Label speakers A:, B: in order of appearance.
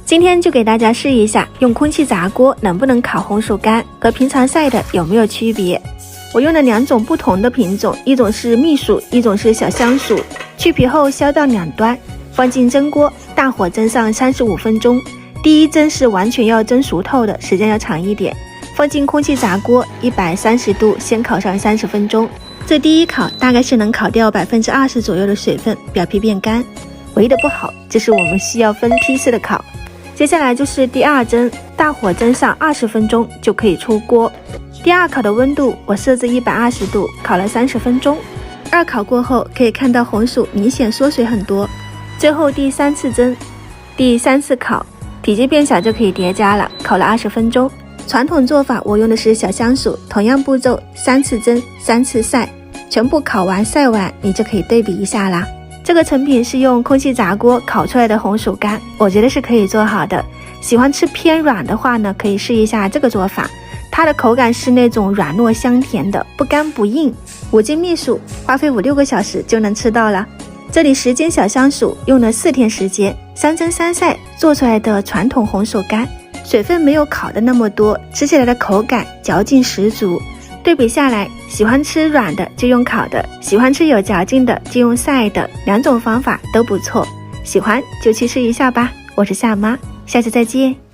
A: 今天就给大家试一下，用空气炸锅能不能烤红薯干，和平常晒的有没有区别。我用了2种不同的品种，一种是蜜薯，一种是小香薯。去皮后削到2端，放进蒸锅，大火蒸上35分钟。第一蒸是完全要蒸熟透的，时间要长一点。放进空气炸锅130度，先烤上30分钟。这第一烤大概是能烤掉20%左右的水分，表皮变干。唯一的不好就是我们需要分批次的烤。接下来就是第2蒸，大火蒸上20分钟就可以出锅。第2烤的温度我设置120度，烤了30分钟。2烤过后可以看到红薯明显缩水很多。最后第3次蒸，第3次烤，体积变小就可以叠加了，烤了20分钟。传统做法我用的是小香薯，同样步骤3次蒸3次晒，全部烤完晒完，你就可以对比一下啦。这个成品是用空气炸锅烤出来的红薯干，我觉得是可以做好的。喜欢吃偏软的话呢，可以试一下这个做法。它的口感是那种软糯香甜的，不干不硬。5斤蜜薯花费5-6个小时就能吃到了。这里10斤小香薯用了4天时间，3蒸3晒做出来的传统红薯干，水分没有烤的那么多，吃起来的口感嚼劲十足。对比下来，喜欢吃软的就用烤的，喜欢吃有嚼劲的就用晒的，2种方法都不错，喜欢就去试一下吧。我是夏妈，下次再见。